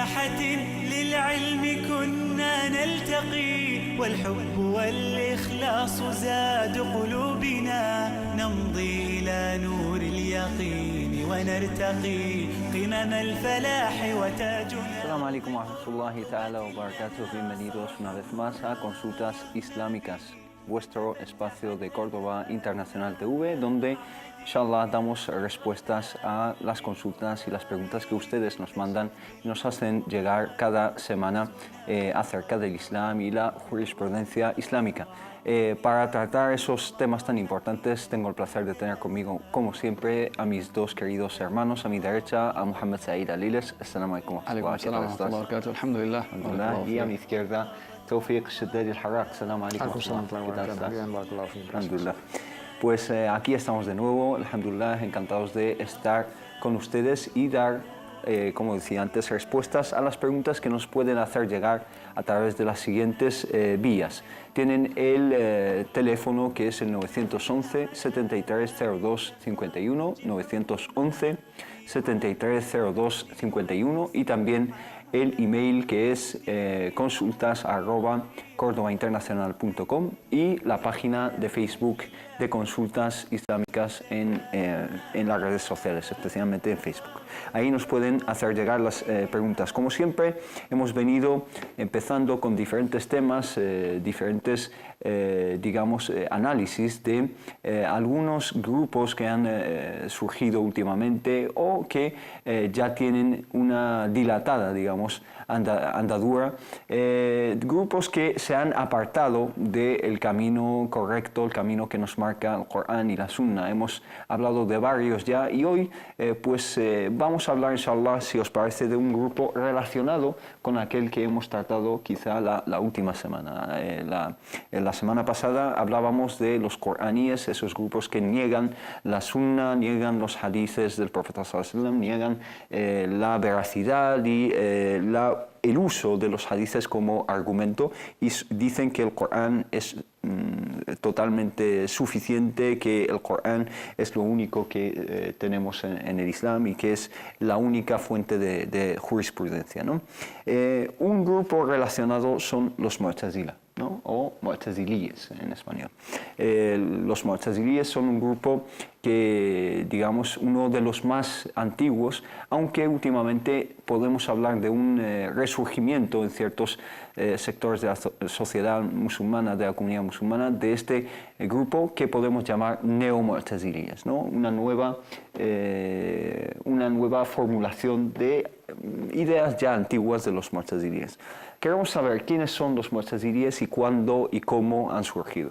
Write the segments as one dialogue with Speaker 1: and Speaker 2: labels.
Speaker 1: ساحة للعلم كنا نلتقي والحب والإخلاص زاد قلوبنا نمضي إلى نور اليقين ونرتقي قمم الفلاح وتاجنا.
Speaker 2: Assalamu alaikum wa rahmatullahi ta'ala wa barakatuh. Bienvenidos una vez más a Consultas Islámicas, vuestro espacio de Córdoba Internacional TV, donde inshallah damos respuestas a las consultas y las preguntas que ustedes nos mandan y nos hacen llegar cada semana acerca del Islam y la jurisprudencia islámica. Para tratar esos temas tan importantes tengo el placer de tener conmigo, como siempre, a mis dos queridos hermanos. A mi derecha, a Mohamed Said Aliles. Assalamu alaikum wa rahmatullahi wa barakatuh.
Speaker 3: Alhamdulillah.
Speaker 2: Y a mi izquierda, Tawfiq Shaddad al-Harraq. Assalamu alaikum wa rahmatullahi. Alhamdulillah. Pues aquí estamos de nuevo, alhamdulillah, encantados de estar con ustedes y dar, como decía antes, respuestas a las preguntas que nos pueden hacer llegar a través de las siguientes vías. Tienen el teléfono que es el 911 7302 51, 911 7302 51 y también el email que es consultas@cordobainternacional.com y la página de Facebook de Consultas Islámicas en las redes sociales, especialmente en Facebook. Ahí nos pueden hacer llegar las preguntas. Como siempre, hemos venido empezando con diferentes temas, diferentes, análisis de algunos grupos que han surgido últimamente o que ya tienen una dilatada, andadura, grupos que se han apartado del camino correcto, el camino que nos marca el Corán y la Sunna. Hemos hablado de varios ya y hoy vamos a hablar, inshallah, si os parece, de un grupo relacionado con aquel que hemos tratado quizá la última semana. La semana pasada hablábamos de los coraníes, esos grupos que niegan la Sunna, niegan los hadices del profeta sallallahu alaihi wasallam, niegan la veracidad y el uso de los hadices como argumento y dicen que el Corán es totalmente suficiente, que el Corán es lo único que tenemos en el Islam y que es la única fuente de jurisprudencia, ¿no? Un grupo relacionado son los Mu'tazila, ¿no? O Mu'tazilíes en español. Los Mu'tazilíes son un grupo que, uno de los más antiguos, aunque últimamente podemos hablar de un resurgimiento en ciertos sectores de la sociedad musulmana, de la comunidad musulmana, de este grupo que podemos llamar neo-mu'tazilíes, ¿no? Una nueva formulación de ideas ya antiguas de los mu'tazilíes. Queremos saber quiénes son los mu'tazilíes y cuándo y cómo han surgido.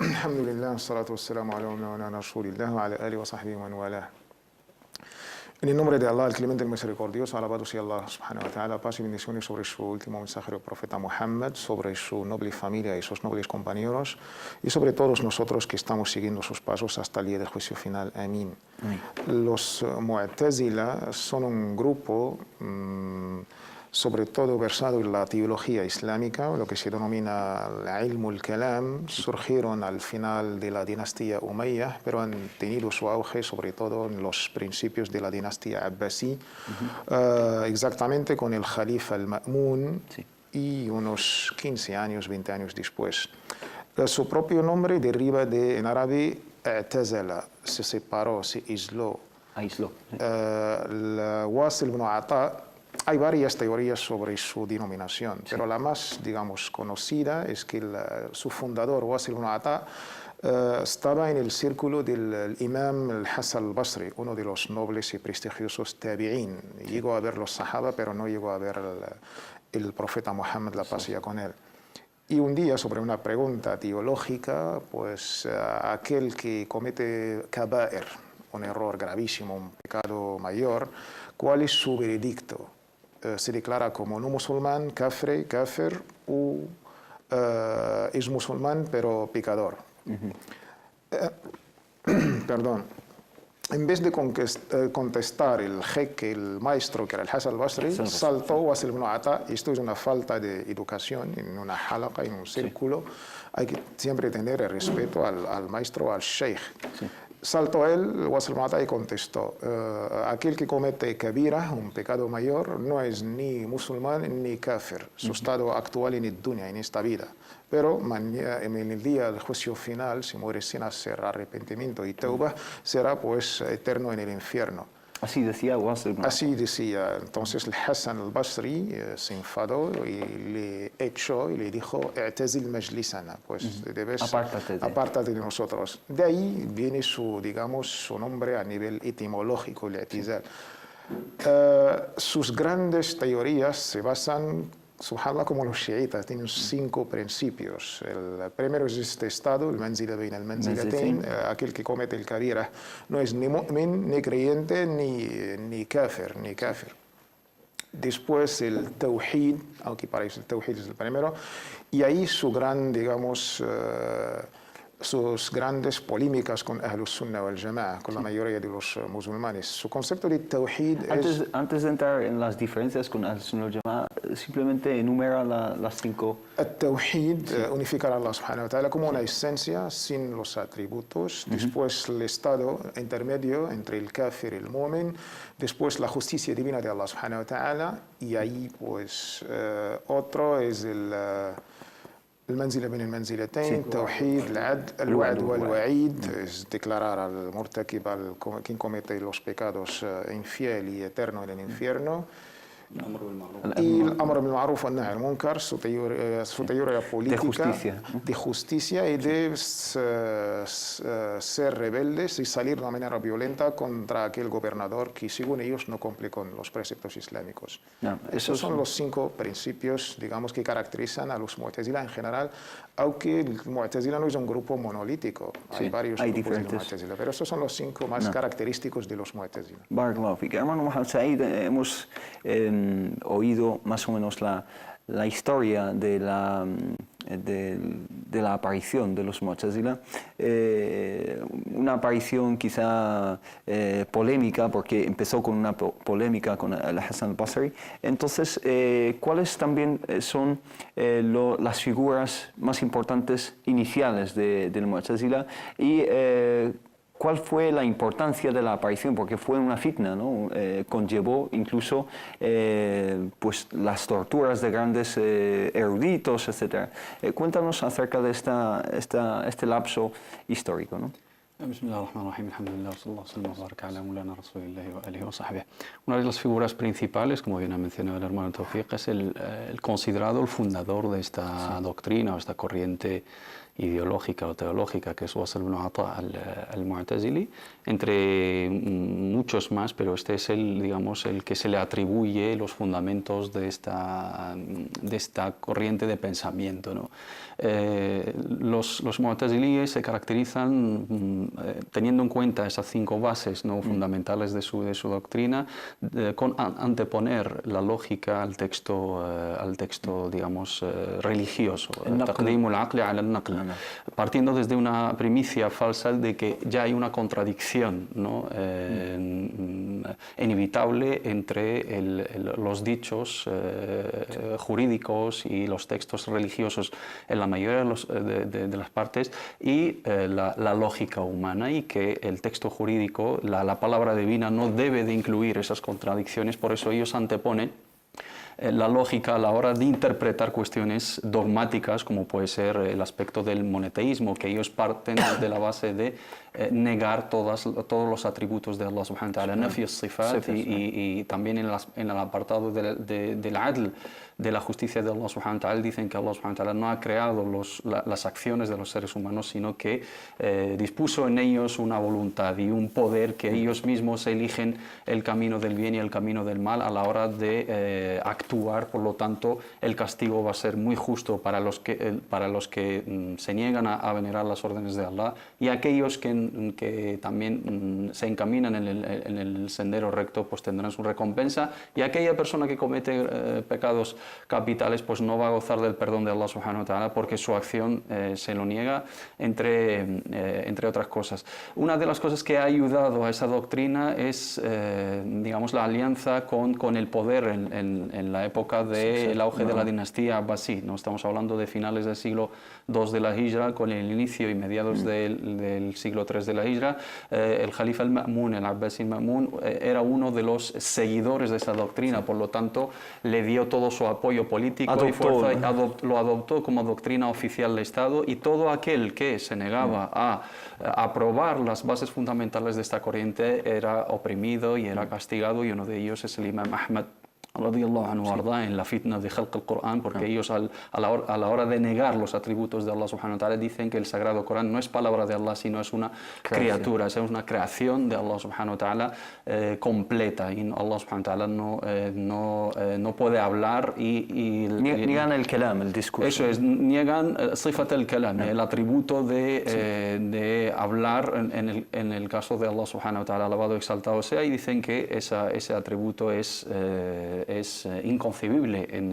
Speaker 3: Alhamdulillah, salatu wassalamu ala rasulillah wa ala alihi wa sahbihi wa man walah. En el nombre de Allah, el Clemente, el Misericordioso, alabado sea Allah subhanahu wa ta'ala, paz y bendiciones sobre su último mensajero, profeta Muhammad, sobre su noble familia y sus nobles compañeros, y sobre todos nosotros que estamos siguiendo sus pasos hasta el día del juicio final. Amén. Los Mu'tazila son un grupo sobre todo versado en la teología islámica, lo que se denomina el ilm al-kalam. Surgieron al final de la dinastía Umayyah, pero han tenido su auge sobre todo en los principios de la dinastía Abbasí, exactamente con el Jalifa al-Ma'mun, y unos 15 años, 20 años después. Su propio nombre deriva de, en árabe, i'tazala, se separó, se aisló. Wasil ibn Ata. Hay varias teorías sobre su denominación, pero la más, conocida es que su fundador, Wasil ibn Ata, estaba en el círculo del imam al-Hasan al-Basri, uno de los nobles y prestigiosos tabi'in. Llegó a ver los sahaba, pero no llegó a ver el profeta Muhammad, la paz sea con él. Y un día, sobre una pregunta teológica, aquel que comete kaba'ir, un error gravísimo, un pecado mayor, ¿cuál es su veredicto? Se declara como no musulmán, kafir, o es musulmán pero pecador. Perdón. En vez de contestar el jeque, el maestro, que era el Hasan al-Basri, saltó Wasil ibn Ata. Esto es una falta de educación en una halaqa, en un círculo. Hay que siempre tener el respeto al maestro, al sheikh. Saltó él, Wasl Mata, y contestó, aquel que comete kabira, un pecado mayor, no es ni musulmán ni kafir, su estado actual en el dunya, en esta vida. Pero en el día del juicio final, si muere sin hacer arrepentimiento y tauba, será pues eterno en el infierno.
Speaker 2: Así decía Wasl ibn Ata.
Speaker 3: Así decía. Entonces el Hassan al-Basri se enfadó y le echó y le dijo, "I'tazil majlisana", pues debes apártate de nosotros. De ahí viene su, digamos, su nombre a nivel etimológico, el i'tizal. Sus grandes teorías se basan, subhanallah, como los chiitas, tienen 5 principios. El primero es este estado, el manzila bain al manzilatayn, aquel que comete el kabira no es ni mu'min, ni creyente, ni kafir, Después el tawhid, aunque parece el tawhid es el primero, y ahí su gran, digamos, sus grandes polémicas con Ahlus Sunnah wal Jama'a, con la mayoría de los musulmanes. Su concepto de tawhid es...
Speaker 2: Antes de entrar en las diferencias con Ahlus Sunnah wal Jama'a, simplemente enumera las 5.
Speaker 3: El tawhid, unificar a Allah subhanahu wa ta'ala como una esencia sin los atributos. Después el estado intermedio entre el kafir y el mu'min. Después la justicia divina de Allah subhanahu wa ta'ala. Y ahí pues otro es المنزلة بين المنزلتين توحيد العدل الوعد والوعيد es declarar al murtakib, al quien comete los pecados infiel y eterno en el infierno. Y el amr bil ma'ruf wa nahy al munkar, su teoría política de justicia y de ser rebeldes y salir de una manera violenta contra aquel gobernador que según ellos no cumple con los preceptos islámicos. Esos son los 5 principios, digamos, que caracterizan a los Mu'tazila en general, aunque el Mu'tazila no es un grupo monolítico, hay varios grupos de Mu'tazila, pero estos son los 5 más característicos de los Mu'tazila.
Speaker 2: Barakallahu fik. Hermano Mohammed Said, hemos oído más o menos la historia de la aparición de los Mu'tazila, una aparición quizá polémica, porque empezó con una polémica con el Hassan al-Basri. Entonces, ¿cuáles también son las figuras más importantes iniciales del Mu'tazila y ¿cuál fue la importancia de la aparición? Porque fue una fitna, ¿no? Conllevó incluso pues, las torturas de grandes eruditos, etc. Cuéntanos acerca de este lapso histórico, ¿no?
Speaker 4: Bismillahirrahmanirrahim, alhamdulillah, sallallahu alaihi wa sallam, ala mulana rasulillahi wa alihi wa sahbihi. Una de las figuras principales, como bien ha mencionado el hermano Tawfiq, es el considerado el fundador de esta doctrina o esta corriente ideológica o teológica, que es Wasl ibn Ata al-Mu'tazili, entre muchos más, pero este es digamos, el que se le atribuye los fundamentos de esta corriente de pensamiento, ¿no? Los Mu'tazilíes se caracterizan teniendo en cuenta esas 5 bases, ¿no?, fundamentales de su doctrina, con anteponer la lógica al texto digamos, religioso, taqdim al-aql ala al-naql, partiendo desde una primicia falsa de que ya hay una contradicción, ¿no?, inevitable entre los dichos jurídicos y los textos religiosos en la mayoría de las partes y la lógica humana, y que el texto jurídico, la palabra divina, no debe de incluir esas contradicciones. Por eso ellos anteponen la lógica a la hora de interpretar cuestiones dogmáticas, como puede ser el aspecto del monoteísmo, que ellos parten de la base de negar todos los atributos de Allah subhanahu wa ta'ala, nafi as-sifat, y también en el apartado del adl, de la justicia de Allah subhanahu wa ta'ala, dicen que Allah subhanahu wa ta'ala no ha creado las acciones de los seres humanos, sino que dispuso en ellos una voluntad y un poder, que ellos mismos eligen el camino del bien y el camino del mal a la hora de actuar. Por lo tanto, el castigo va a ser muy justo para los que se niegan a venerar las órdenes de Allah, y aquellos que también se encaminan en el sendero recto, pues tendrán su recompensa, y aquella persona que comete pecados capitales pues no va a gozar del perdón de Allah subhanahu wa ta'ala, porque su acción se lo niega, entre otras cosas. Una de las cosas que ha ayudado a esa doctrina es digamos, la alianza con el poder en la época del auge de la dinastía Abbasí, ¿no? Estamos hablando de finales del siglo II de la Hijra, con el inicio y mediados del siglo 103 de la Hijra, el Jalifa al-Ma'mun, el Abbasi al-Ma'mun, era uno de los seguidores de esa doctrina, por lo tanto le dio todo su apoyo político y fuerza, y lo adoptó como doctrina oficial del Estado, y todo aquel que se negaba a aprobar las bases fundamentales de esta corriente era oprimido y era castigado, y uno de ellos es el Imam Ahmad radiyallahu anhu arda, en la fitna de Khalq al-Qur'an, porque ellos a la hora de negar los atributos de Allah subhanahu wa ta'ala dicen que el Sagrado Corán no es palabra de Allah, sino es una criatura, es una creación de Allah subhanahu wa ta'ala completa, y Allah subhanahu wa ta'ala no puede hablar y
Speaker 2: niegan el kalam, el discurso.
Speaker 4: Eso es, niegan sifat al-kalam, el atributo de hablar en el caso de Allah subhanahu wa ta'ala, alabado exaltado sea, y dicen que ese atributo es inconcebible en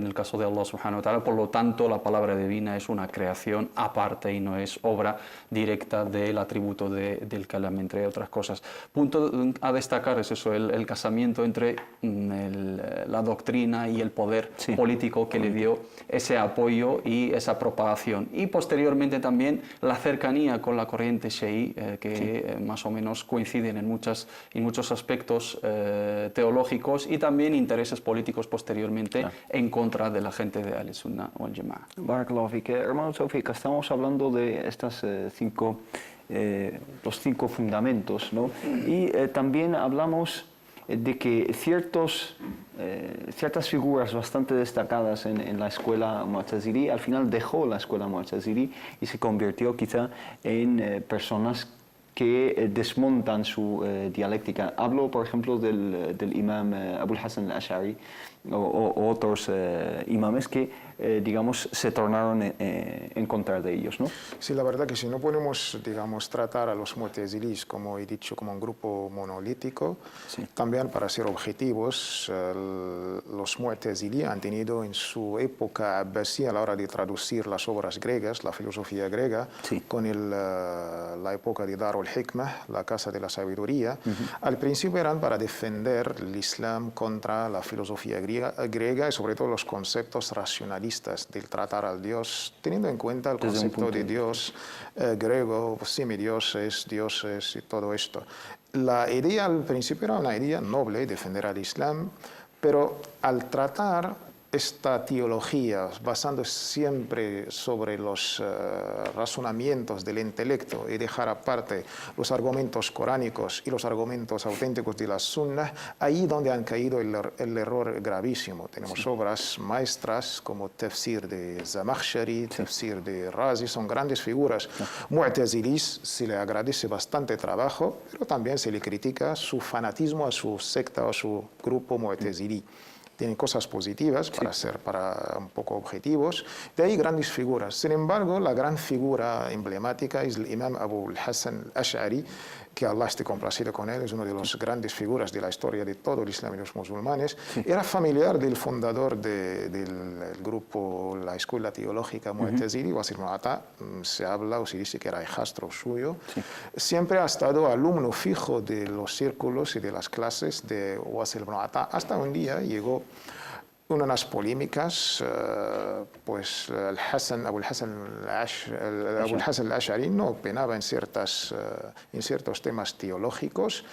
Speaker 4: el caso de Allah subhanahu wa ta'ala. Por lo tanto, la palabra divina es una creación aparte y no es obra directa del atributo del kalam, entre otras cosas. Punto a destacar es eso, el casamiento entre la doctrina y el poder político que le dio ese apoyo y esa propagación, y posteriormente también la cercanía con la corriente Shi'i, que más o menos coinciden en muchos aspectos teológicos, y también intereses políticos posteriormente en contra de la gente de Ahl Sunnah wal Jama'a.
Speaker 2: Barakallahu fik. Hermano Tawfiq, estamos hablando de estas los 5 fundamentos, ¿no? Y también hablamos de que ciertas figuras bastante destacadas en la escuela Mu'tazili al final dejó la escuela Mu'tazili y se convirtió quizá en personas que desmontan su dialéctica. Hablo, por ejemplo, del imam Abul Hasan al-Ash'ari o otros imames que, digamos, se tornaron en contra de ellos, ¿no?
Speaker 3: Sí, la verdad que si no podemos, digamos, tratar a los Mu'tazilis, como he dicho, como un grupo monolítico, también para ser objetivos, los Mu'tazili han tenido en su época abbasí, a la hora de traducir las obras griegas, la filosofía griega, con la época de Darul Hikmah, la casa de la sabiduría, al principio eran para defender el Islam contra la filosofía griega y sobre todo los conceptos racionalistas del tratar al Dios, teniendo en cuenta el concepto de Dios griego, semidioses, dioses y todo esto. La idea al principio era una idea noble, defender al Islam, pero al tratar esta teología, basándose siempre sobre los razonamientos del intelecto y dejar aparte los argumentos coránicos y los argumentos auténticos de la Sunnah, ahí donde han caído el error gravísimo. Tenemos obras maestras como Tafsir de Zamakhshari, Tafsir de Razi, son grandes figuras. Mu'tazilis se le agradece bastante trabajo, pero también se le critica su fanatismo a su secta o a su grupo Mu'tazili. Tienen cosas positivas para un poco objetivos, de ahí grandes figuras. Sin embargo, la gran figura emblemática es el imam Abul Hasan al-Ash'ari, que Allah esté complacido con él, es una de las grandes figuras de la historia de todo el Islam y los musulmanes. Era familiar del fundador del grupo, la escuela teológica Mu'tazili, Wasil ibn Ata, se habla o se dice que era hijastro suyo. Siempre ha estado alumno fijo de los círculos y de las clases de Wasil ibn Ata, hasta un día llegó unas polémicas, pues Abul Hasan al-Ash'ari no opinaba en ciertos temas teológicos,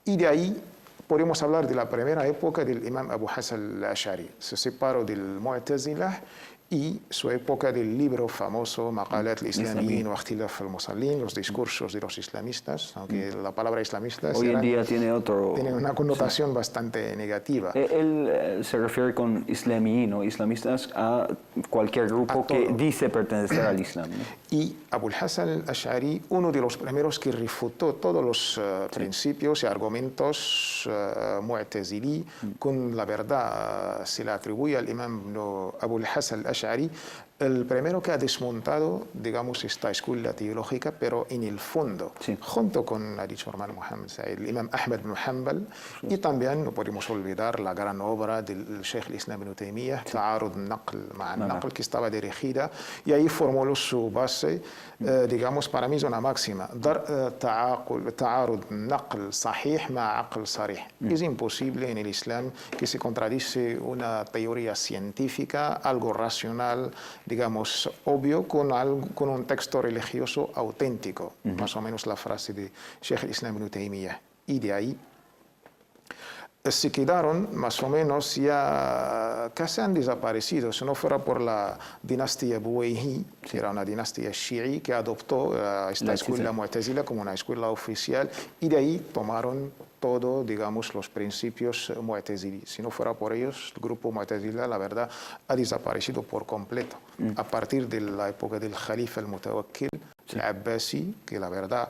Speaker 3: y de ahí podemos hablar de la primera época del imam Abu Hasan al-Ash'ari. Se separó del Mu'tazilah y su época del libro famoso Maqalat al-Islamiyin wa Ikhtilaf al-Musallin, los discursos de los islamistas, aunque la palabra islamista
Speaker 2: hoy en día tiene
Speaker 3: una connotación bastante negativa.
Speaker 2: Él se refiere con islamiyin o islamistas a cualquier grupo que dice pertenecer al Islam, ¿no?
Speaker 3: Y Abul Hasan al-Ash'ari, uno de los primeros que refutó todos los principios y argumentos Mu'tazili con la verdad, se le atribuye al imam Abul Hasan al-Ash'ari, el primero que ha desmontado, digamos, esta escuela teológica, pero en el fondo, junto con, ha dicho hermano Muhammad Sa'id, el imam Ahmad ibn Hanbal, y también no podemos olvidar la gran obra del Sheikh al-Islam ibn Taymiyyah, Ta'arud al-Naql ma'a al-Naql, que estaba dirigida, y ahí formuló su base, digamos, para mí es una máxima, Ta'arud al-Naql sahih ma'a aql sarih. Es imposible en el Islam que se contradice una teoría científica, algo racional, digamos, obvio con un texto religioso auténtico, más o menos la frase de Sheikh al-Islam ibn Taymiyyah. Y de ahí se quedaron más o menos ya casi han desaparecido, si no fuera por la dinastía Buwayhi, que era una dinastía shií que adoptó esta escuela Mu'tazila como una escuela oficial y de ahí tomaron todo, digamos, los principios Mu'tazili. Si no fuera por ellos, el grupo Mu'tazila, la verdad, ha desaparecido por completo. A partir de la época del Khalifa al-Mutawakkil, el Abbasi, que la verdad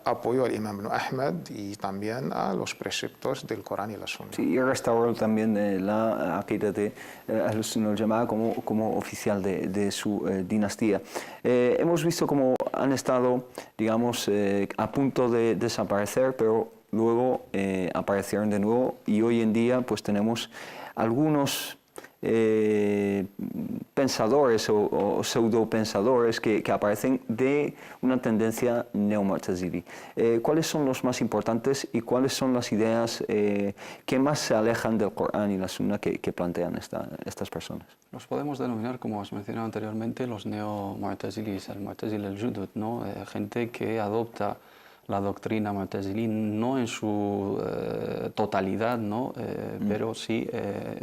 Speaker 3: apoyó al Imam Ibn Ahmad y también a los preceptos del Corán y la Sunna.
Speaker 2: Sí, y restauró también la Aqidah de Ahl-Sunnah al-Jama'a como oficial de su dinastía. Hemos visto cómo han estado, digamos, a punto de desaparecer, pero luego aparecieron de nuevo y hoy en día pues tenemos algunos pensadores o pseudo-pensadores que aparecen de una tendencia neo-Mu'tazili. ¿Cuáles son los más importantes y cuáles son las ideas que más se alejan del Corán y la Sunna que plantean estas personas?
Speaker 4: Los podemos denominar, como os mencionaba anteriormente, los neo-Mu'tazilis, el Mu'tazil al-Judud, ¿no? Gente que adopta la doctrina Mu'tazili no en su totalidad, ¿no? Pero sí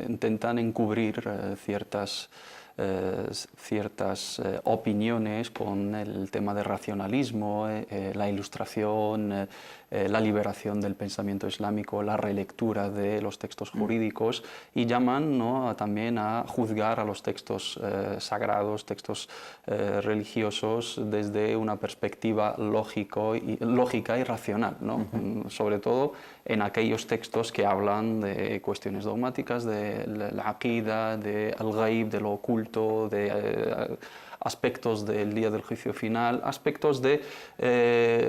Speaker 4: intentan encubrir ciertas opiniones con el tema de racionalismo, la ilustración, la liberación del pensamiento islámico, la relectura de los textos jurídicos y llaman, ¿no?, también a juzgar a los textos sagrados, textos religiosos desde una perspectiva lógica y racional, ¿no? Sobre todo en aquellos textos que hablan de cuestiones dogmáticas, de la aqida, de al-ghaib, de lo oculto, de aspectos del día del juicio final, aspectos de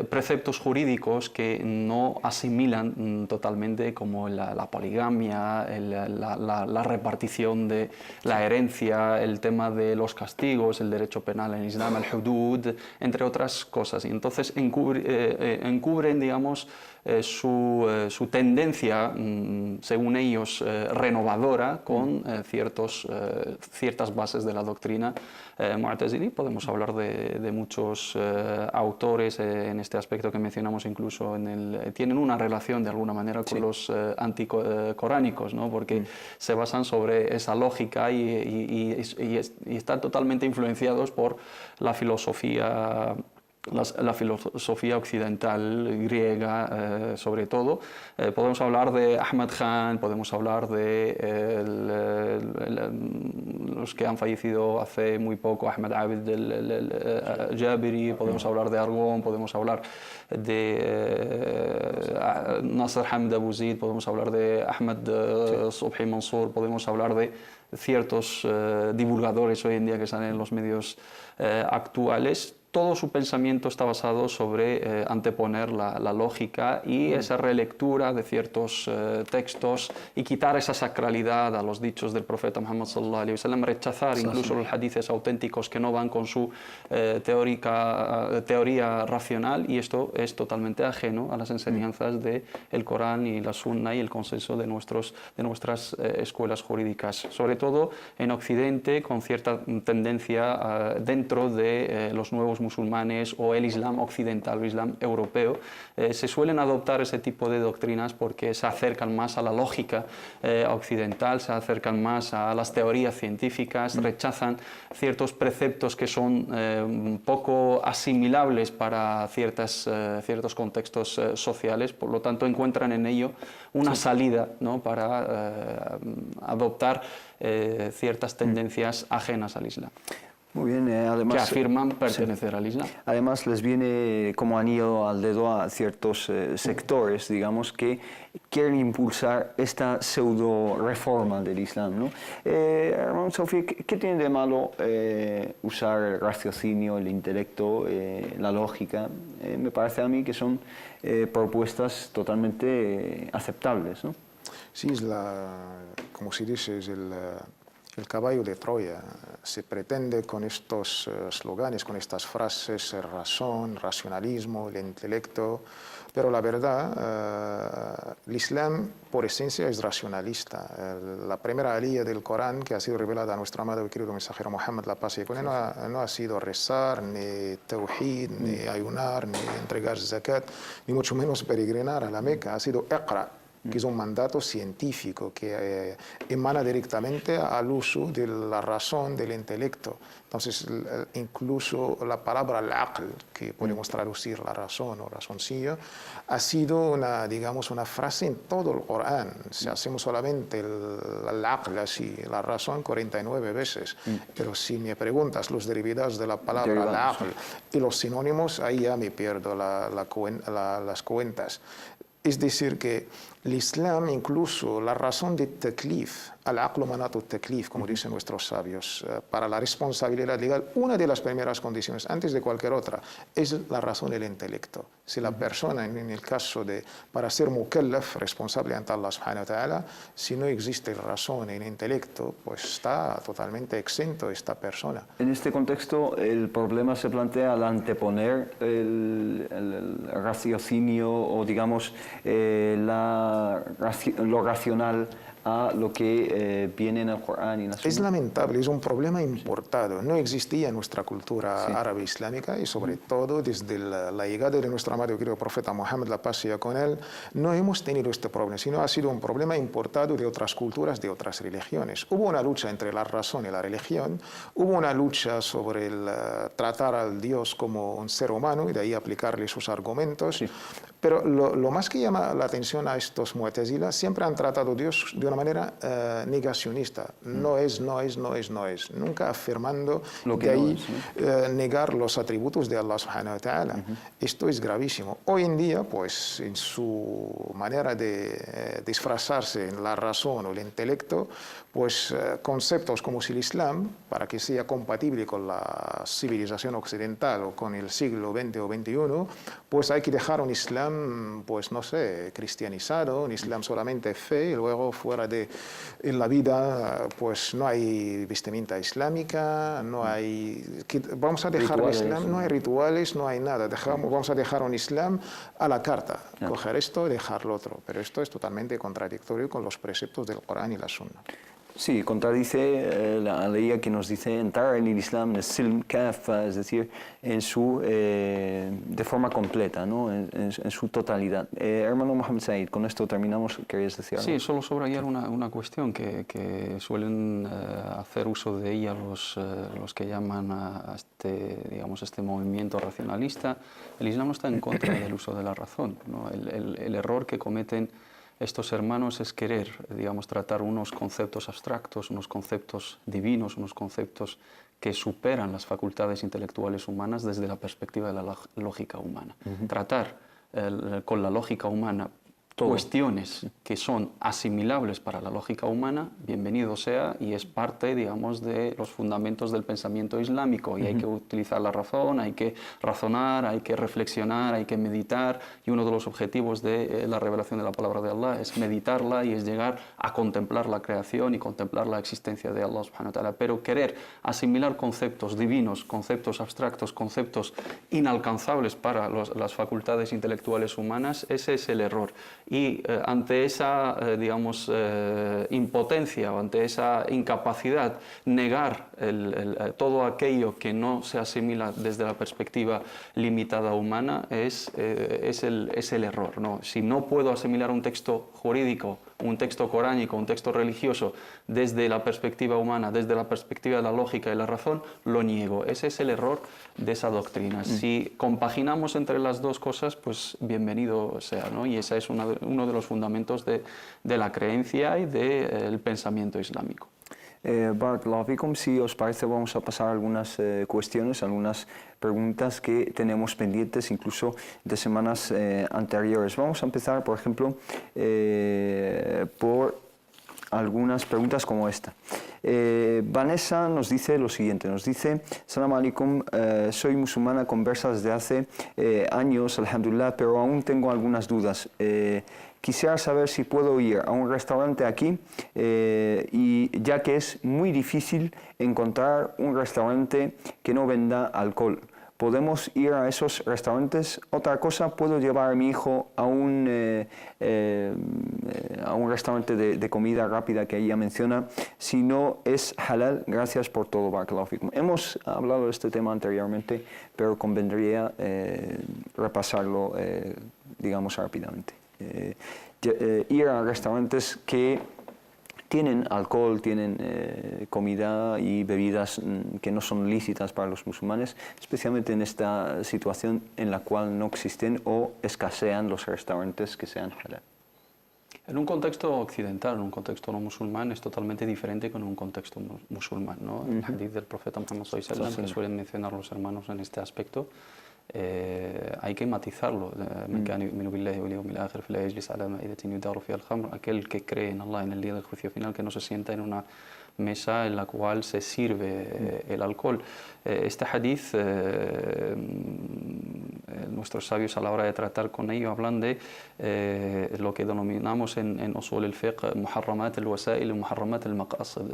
Speaker 4: preceptos jurídicos que no asimilan totalmente, como la poligamia, la repartición de la herencia, el tema de los castigos, el derecho penal en Islam, el hudud, entre otras cosas. Y entonces encubren, digamos, su tendencia, según ellos, renovadora con ciertas bases de la doctrina Mu'tazili. Podemos hablar de muchos autores en este aspecto que mencionamos, incluso tienen una relación de alguna manera con los anticoránicos, ¿no? Porque se basan sobre esa lógica y están totalmente influenciados por la filosofía occidental, griega, sobre todo. Podemos hablar de Ahmad Khan, podemos hablar de los que han fallecido hace muy poco, Ahmad Abid al-Jabiri, podemos hablar de Argon, podemos hablar de Nasr Hamd Abu Zaid, podemos hablar de Ahmad Subhi Mansur, podemos hablar de ciertos divulgadores hoy en día que salen en los medios actuales. Todo su pensamiento está basado sobre anteponer la lógica y esa relectura de ciertos textos y quitar esa sacralidad a los dichos del profeta Muhammad sallallahu alaihi wasallam, rechazar incluso los hadices auténticos que no van con su teoría racional, y esto es totalmente ajeno a las enseñanzas del Corán y la Sunna y el consenso de nuestras escuelas jurídicas, sobre todo en Occidente, con cierta tendencia dentro de los nuevos musulmanes o el Islam occidental o Islam europeo. Se suelen adoptar ese tipo de doctrinas porque se acercan más a la lógica occidental, se acercan más a las teorías científicas, rechazan ciertos preceptos que son poco asimilables para ciertos contextos sociales, por lo tanto encuentran en ello una salida, ¿no?, para adoptar ciertas tendencias ajenas al Islam.
Speaker 2: Muy bien, además,
Speaker 4: que afirman pertenecer al Islam.
Speaker 2: Además, les viene como anillo al dedo a ciertos sectores, digamos, que quieren impulsar esta pseudo-reforma del Islam, ¿no? Ramón Soufi, ¿qué tiene de malo usar el raciocinio, el intelecto, la lógica? Me parece a mí que son propuestas totalmente aceptables, ¿no?
Speaker 3: Sí, como se dice, es el caballo de Troya. Se pretende con estos eslóganes, con estas frases, razón, racionalismo, el intelecto, pero la verdad El Islam, por esencia, es racionalista. La primera aliyah del Corán que ha sido revelada a nuestro amado y querido mensajero Muhammad, la paz y con él, no ha sido rezar, ni tawhid, ni ayunar, ni entregar zakat, ni mucho menos peregrinar a la Meca. Ha sido iqra, que es un mandato científico que emana directamente al uso de la razón, del intelecto. Entonces, incluso la palabra al-aql, que podemos traducir la razón o razoncillo, ha sido una frase en todo el Corán. Si hacemos solamente el aql, así, la razón, 49 veces. Pero si me preguntas los derivados de la palabra al-aql y los sinónimos, ahí ya me pierdo las cuentas. Es decir, que el Islam, incluso la razón de taklif, al-aqlu manatu taklif, como dicen nuestros sabios, para la responsabilidad legal, una de las primeras condiciones, antes de cualquier otra, es la razón del intelecto. Si la persona, en el caso de, para ser mukallaf, responsable ante Allah subhanahu wa ta'ala, si no existe razón en el intelecto, pues está totalmente exento esta persona.
Speaker 2: En este contexto, el problema se plantea al anteponer el raciocinio o, digamos, lo racional a lo que viene en el Corán y en la Sunna.
Speaker 3: Es lamentable, es un problema importado. No existía en nuestra cultura árabe islámica y sobre todo desde la llegada de nuestro amado y querido profeta Muhammad, la paz sea con él, no hemos tenido este problema, sino ha sido un problema importado de otras culturas, de otras religiones. Hubo una lucha entre la razón y la religión, hubo una lucha sobre el tratar al Dios como un ser humano y de ahí aplicarle sus argumentos. Pero lo más que llama la atención a estos mu'tazila, siempre han tratado a Dios de una manera negacionista. No es, nunca afirmando
Speaker 2: lo que
Speaker 3: de ahí
Speaker 2: no es, ¿no?
Speaker 3: Negar los atributos de Allah subhanahu wa ta'ala. Esto es gravísimo. Hoy en día, pues, en su manera de disfrazarse en la razón o el intelecto, pues conceptos como si el Islam, para que sea compatible con la civilización occidental o con el siglo XX o XXI, pues hay que dejar un Islam, pues no sé, cristianizado, un Islam solamente fe, y luego fuera de en la vida, pues no hay vestimenta islámica, no hay... Vamos a dejar el Islam, no hay rituales, no hay nada. Vamos a dejar un Islam a la carta, coger esto y dejar lo otro. Pero esto es totalmente contradictorio con los preceptos del Corán y la Sunna.
Speaker 2: Sí, contradice la ley que nos dice entrar en el Islam, en el silm kafa, es decir, de forma completa, ¿no? en su totalidad. Hermano Mohamed Said, con esto terminamos. ¿Querías decir algo?
Speaker 4: Sí, solo subrayar una cuestión que suelen hacer uso de ella los que llaman a este movimiento racionalista. El Islam no está en contra del uso de la razón, ¿no? El error que cometen estos hermanos es querer, digamos, tratar unos conceptos abstractos, unos conceptos divinos, unos conceptos que superan las facultades intelectuales humanas desde la perspectiva de la lógica humana. Tratar con la lógica humana cuestiones que son asimilables para la lógica humana, bienvenido sea, y es parte, digamos, de los fundamentos del pensamiento islámico. Y hay que utilizar la razón, hay que razonar, hay que reflexionar, hay que meditar. Y uno de los objetivos de la revelación de la palabra de Allah es meditarla y es llegar a contemplar la creación y contemplar la existencia de Allah subhanahu wa ta'ala. Pero querer asimilar conceptos divinos, conceptos abstractos, conceptos inalcanzables para las facultades intelectuales humanas, ese es el error. Y ante esa, digamos, impotencia o ante esa incapacidad, negar todo aquello que no se asimila desde la perspectiva limitada humana es el error, ¿no? Si no puedo asimilar un texto jurídico, un texto coránico, un texto religioso desde la perspectiva humana, desde la perspectiva de la lógica y la razón, lo niego. Ese es el error de esa doctrina. Si compaginamos entre las dos cosas, pues bienvenido sea, ¿no? Y ese es uno de los fundamentos de la creencia y del pensamiento islámico.
Speaker 2: Barakallahu fikum, si os parece vamos a pasar algunas cuestiones, algunas preguntas que tenemos pendientes incluso de semanas anteriores. Vamos a empezar, por ejemplo, por algunas preguntas como esta. Vanessa nos dice lo siguiente, nos dice: Salam alaikum, soy musulmana conversa desde hace años, alhamdulillah, pero aún tengo algunas dudas. Quisiera saber si puedo ir a un restaurante aquí, y ya que es muy difícil encontrar un restaurante que no venda alcohol. podemos ir a esos restaurantes. Otra cosa, puedo llevar a mi hijo a un restaurante de comida rápida que ella menciona, si no es halal. Gracias por todo, barakallahu fikum. Hemos hablado de este tema anteriormente, pero convendría repasarlo, digamos, rápidamente. Ir a restaurantes que tienen alcohol, tienen comida y bebidas que no son lícitas para los musulmanes, especialmente en esta situación en la cual no existen o escasean los restaurantes que sean halal.
Speaker 4: En un contexto occidental, en un contexto no musulmán, es totalmente diferente que en un contexto musulmán, ¿no? El hadith del profeta Muhammad sallallahu alaihi wasallam, que suelen mencionar los hermanos en este aspecto, hay que matizarlo. Aquel que cree en Allah en el día del juicio final, que no se sienta en una mesa en la cual se sirve el alcohol. Este hadith, nuestros sabios a la hora de tratar con ello hablan de lo que denominamos en usul al-fiqh muharramat al-wasail y muharramat al-maqasid.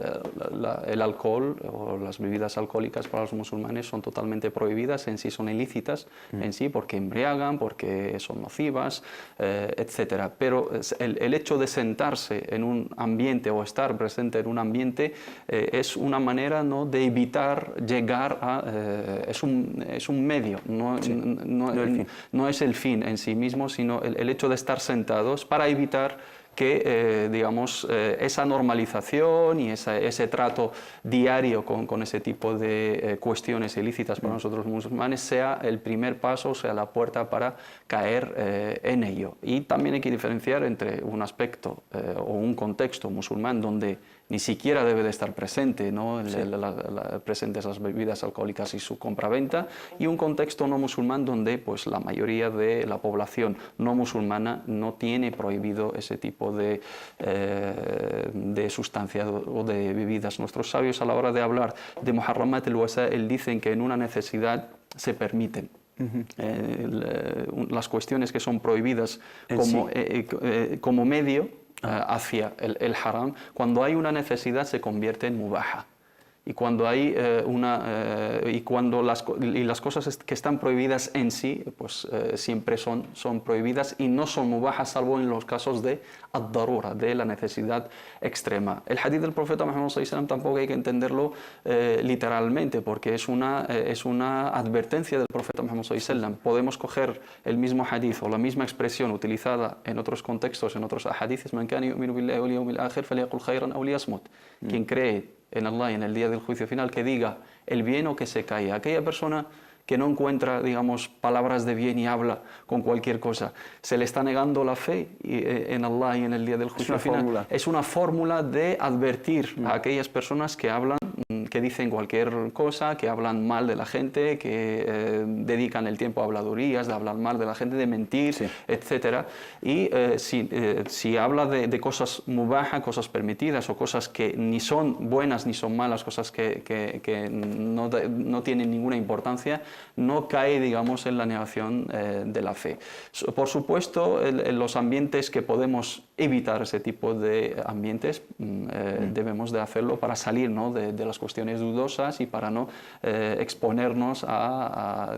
Speaker 4: El alcohol o las bebidas alcohólicas para los musulmanes son totalmente prohibidas, en sí son ilícitas, en sí porque embriagan, porque son nocivas, etc. Pero el hecho de sentarse en un ambiente o estar presente en un ambiente es una manera, ¿no?, de evitar llegar a... es un medio, no es el fin en sí mismo, sino el hecho de estar sentados para evitar que, digamos, esa normalización y ese trato diario con ese tipo de cuestiones ilícitas para nosotros musulmanes sea el primer paso, sea la puerta para caer en ello. Y también hay que diferenciar entre un aspecto o un contexto musulmán donde ni siquiera debe de estar presente, ¿no?, presentes las bebidas alcohólicas y su compraventa, y un contexto no musulmán donde pues, la mayoría de la población no musulmana no tiene prohibido ese tipo de sustancias o de bebidas. Nuestros sabios a la hora de hablar de muharramat al-wasail dicen que en una necesidad se permiten. Las cuestiones que son prohibidas como medio hacia el haram, cuando hay una necesidad se convierte en mubaha. Y cuando hay las cosas que están prohibidas en sí, pues siempre son prohibidas y no son mubajas, salvo en los casos de ad-darura, de la necesidad extrema. El hadith del profeta Muhammad sallallahu alaihi wasallam tampoco hay que entenderlo literalmente, porque es una advertencia del profeta Muhammad sallallahu alaihi wasallam. Podemos coger el mismo hadith o la misma expresión utilizada en otros contextos, en otros hadiths: man kana yu'minu billahi wal yawmil akhir falyaqul khayran aw liyasmut. Quien cree en Allah y en el día del juicio final, que diga el bien o que se calla. Aquella persona que no encuentra, digamos, palabras de bien y habla con cualquier cosa, se le está negando la fe en Allah y en el día del juicio final. Es una fórmula de advertir a aquellas personas que hablan, que dicen cualquier cosa, que hablan mal de la gente, que dedican el tiempo a habladurías, de hablar mal de la gente, de mentir, etc. Y si habla de cosas mubaha, cosas permitidas, o cosas que ni son buenas ni son malas, cosas que no tienen ninguna importancia, no cae, digamos, en la negación de la fe. Por supuesto, en los ambientes que podemos evitar ese tipo de ambientes, debemos de hacerlo para salir, ¿no?, de las cuestiones dudosas y para no exponernos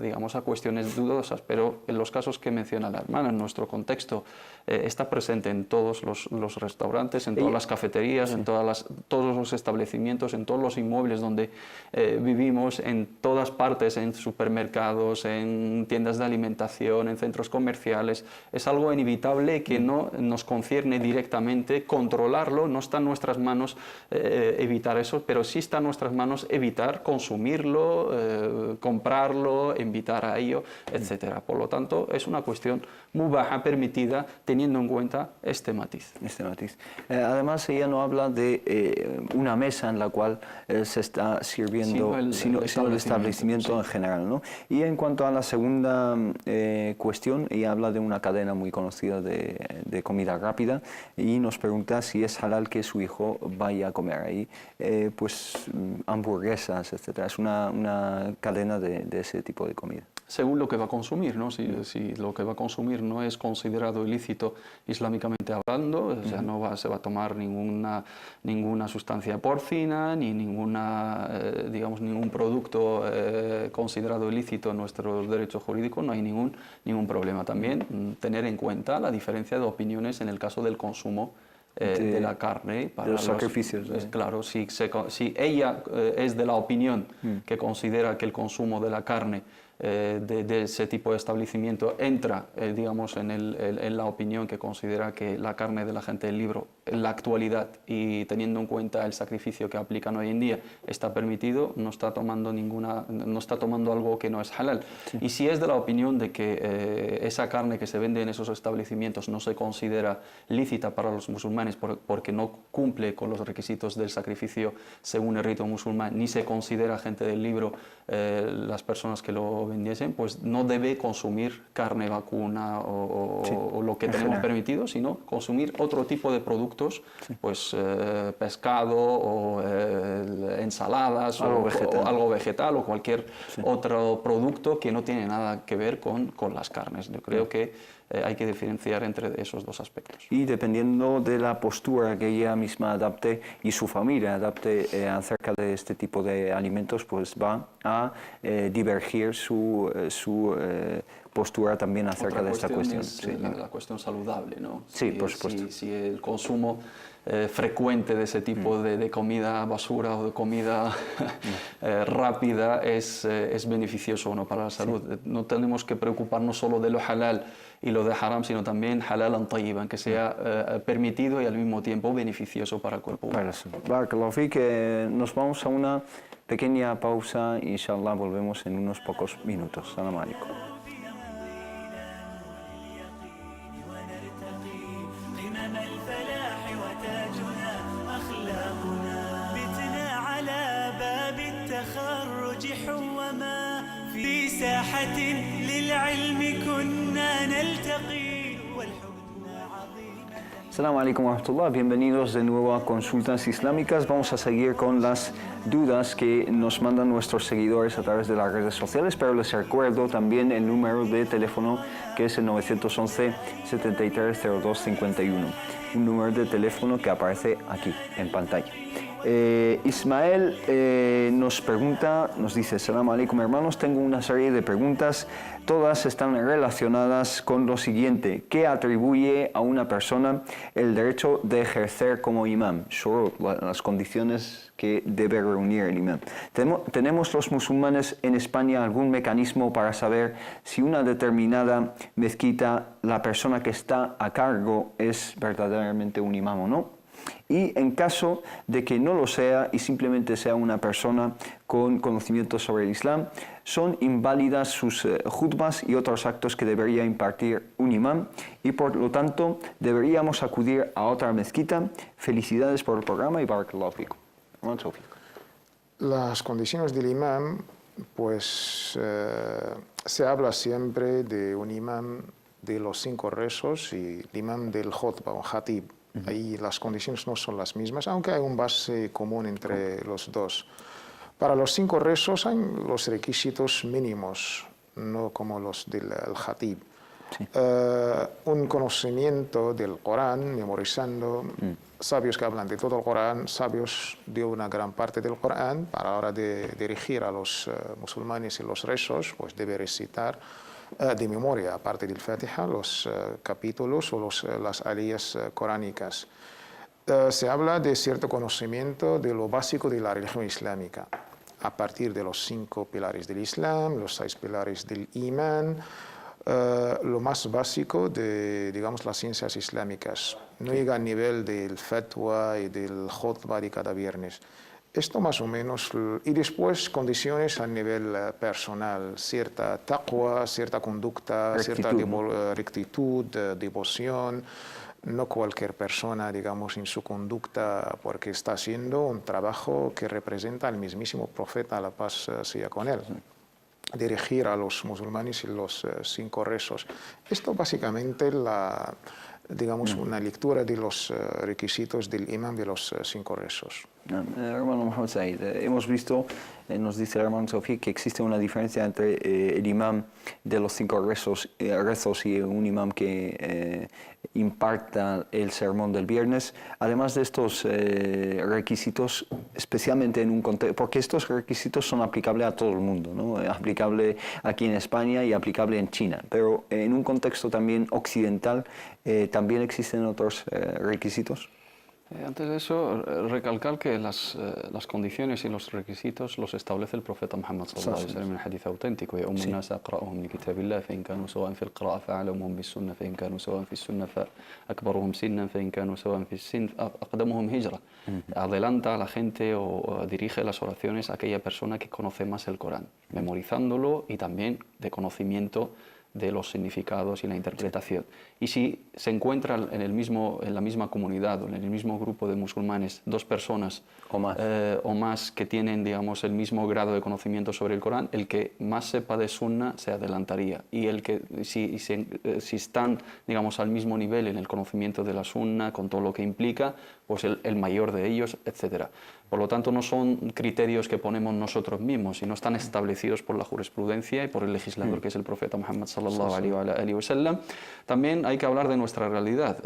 Speaker 4: digamos, a cuestiones dudosas. Pero en los casos que menciona la hermana, en nuestro contexto, está presente en todos los restaurantes, en todas las cafeterías, en todos los establecimientos, en todos los inmuebles donde vivimos, en todas partes, en supermercados, en tiendas de alimentación, en centros comerciales. Es algo inevitable que no nos concierne directamente controlarlo. No está en nuestras manos evitar eso, pero sí está en nuestras manos evitar consumirlo, comprarlo, invitar a ello, etc. Por lo tanto, es una cuestión mubaha, permitida, teniendo en cuenta este matiz.
Speaker 2: Además, ella no habla de una mesa en la cual se está sirviendo, sino el establecimiento en general, ¿no? Y en cuanto a la segunda cuestión, ella habla de una cadena muy conocida de comida rápida y nos pregunta si es halal que su hijo vaya a comer ahí, pues hamburguesas, etc. Es una cadena de ese tipo de comida.
Speaker 4: según lo que va a consumir, ¿no? Si lo que va a consumir no es considerado ilícito islámicamente hablando, o sea, se va a tomar ninguna sustancia porcina, ni ningún producto considerado ilícito en nuestro derecho jurídico, no hay ningún problema. También tener en cuenta la diferencia de opiniones en el caso del consumo de la carne para
Speaker 2: los sacrificios.
Speaker 4: Claro, si ella es de la opinión que considera que el consumo de la carne de ese tipo de establecimiento entra, digamos, en la opinión que considera que la carne de la gente del libro en la actualidad y teniendo en cuenta el sacrificio que aplican hoy en día está permitido, no está tomando algo que no es halal. Sí. Y si es de la opinión de que esa carne que se vende en esos establecimientos no se considera lícita para los musulmanes porque no cumple con los requisitos del sacrificio según el rito musulmán, ni se considera gente del libro las personas que lo vendiesen, pues no debe consumir carne vacuna o lo que tenemos permitido, sino consumir otro tipo de productos, pues pescado o ensaladas o algo vegetal o cualquier otro producto que no tiene nada que ver con las carnes. Yo creo que hay que diferenciar entre esos dos aspectos.
Speaker 2: Y dependiendo de la postura que ella misma adapte y su familia adapte acerca de este tipo de alimentos, pues va a divergir su postura también acerca de esta cuestión.
Speaker 4: Es la cuestión saludable, ¿no?
Speaker 2: Sí, por supuesto.
Speaker 4: Si el consumo frecuente de ese tipo de comida basura o de comida rápida es beneficioso o no para la salud. Sí. No tenemos que preocuparnos solo de lo halal y lo de haram, sino también halalan tayyiban, que sea permitido y al mismo tiempo beneficioso para el cuerpo humano.
Speaker 2: Barakallahu fik, nos vamos a una pequeña pausa, inshallah volvemos en unos pocos minutos. Salam alaikum.
Speaker 1: في ساحة للعلم كنا نلتقي والحب عظيم.
Speaker 2: Assalamu alaikum wa rahmatullah, bienvenidos de nuevo a Consultas Islámicas. Vamos a seguir con las dudas que nos mandan nuestros seguidores a través de las redes sociales, pero les recuerdo también el número de teléfono que es el 911 730251, un número de teléfono que aparece aquí en pantalla. Ismael nos pregunta, nos dice: Salam alaikum hermanos, tengo una serie de preguntas, todas están relacionadas con lo siguiente: ¿qué atribuye a una persona el derecho de ejercer como imán? Las condiciones que debe reunir el imán. ¿Tenemos los musulmanes en España algún mecanismo para saber si una determinada mezquita, la persona que está a cargo es verdaderamente un imán o no? Y en caso de que no lo sea y simplemente sea una persona con conocimiento sobre el Islam, ¿son inválidas sus khutbas y otros actos que debería impartir un imán? Y por lo tanto, ¿deberíamos acudir a otra mezquita? Felicidades por el programa y barakallahu fikum.
Speaker 3: Las condiciones del imán, pues se habla siempre de un imán de los 5 rezos y el imán del khutba o khatib. Ahí las condiciones no son las mismas, aunque hay un base común entre los dos. Para los 5 rezos hay los requisitos mínimos, no como los del khatib. Sí. Un conocimiento del Corán, memorizando, sabios que hablan de todo el Corán, sabios de una gran parte del Corán, para la hora de dirigir a los musulmanes y los rezos, pues debe recitar de memoria, aparte del Fatiha, los capítulos o las aliyas coránicas. Se habla de cierto conocimiento de lo básico de la religión islámica, a partir de los 5 pilares del Islam, los 6 pilares del Imán, lo más básico de, digamos, las ciencias islámicas. No llega al nivel del fatwa y del khutbah de cada viernes. Esto más o menos, y después condiciones a nivel personal, cierta taqwa, cierta conducta, cierta rectitud, devoción. No cualquier persona, digamos, en su conducta, porque está haciendo un trabajo que representa al mismísimo profeta, la paz sea con él, dirigir a los musulmanes y los 5 rezos. Esto básicamente digamos, una lectura de los requisitos del imán de los 5 rezos.
Speaker 2: Hermano Mohammed Said, hemos visto, nos dice el hermano Sofía, que existe una diferencia entre el imam de los 5 rezos y un imam que imparta el sermón del viernes. Además de estos requisitos, especialmente en un contexto, porque estos requisitos son aplicables a todo el mundo, ¿no? Aplicable aquí en España y aplicable en China, pero en un contexto también occidental, ¿también existen otros requisitos?
Speaker 4: Antes de eso, recalcar que las condiciones y los requisitos los establece el profeta Muhammad sallallahu alaihi wasallam en el hadith auténtico. يؤم الناس أقرأهم لكتاب الله فإن كانوا سواء في القراءة فأعلمهم بالسنة فإن كانوا سواء في السنة فأكبرهم سنا فإن كانوا سواء في السن أقدمهم هجرة. Adelanta a la gente o dirige las oraciones a aquella persona que conoce más el Corán, memorizándolo y también de conocimiento de los significados y la interpretación. Y si se encuentran en la misma comunidad o en el mismo grupo de musulmanes 2 personas o más que tienen, digamos, el mismo grado de conocimiento sobre el Corán, el que más sepa de Sunna se adelantaría. Y el que si están, digamos, al mismo nivel en el conocimiento de la Sunna, con todo lo que implica, pues el mayor de ellos, etc. Por lo tanto, no son criterios que ponemos nosotros mismos, sino están establecidos por la jurisprudencia y por el legislador, que es el profeta Muhammad sallallahu alaihi wasallam. También hay que hablar de nuestra realidad,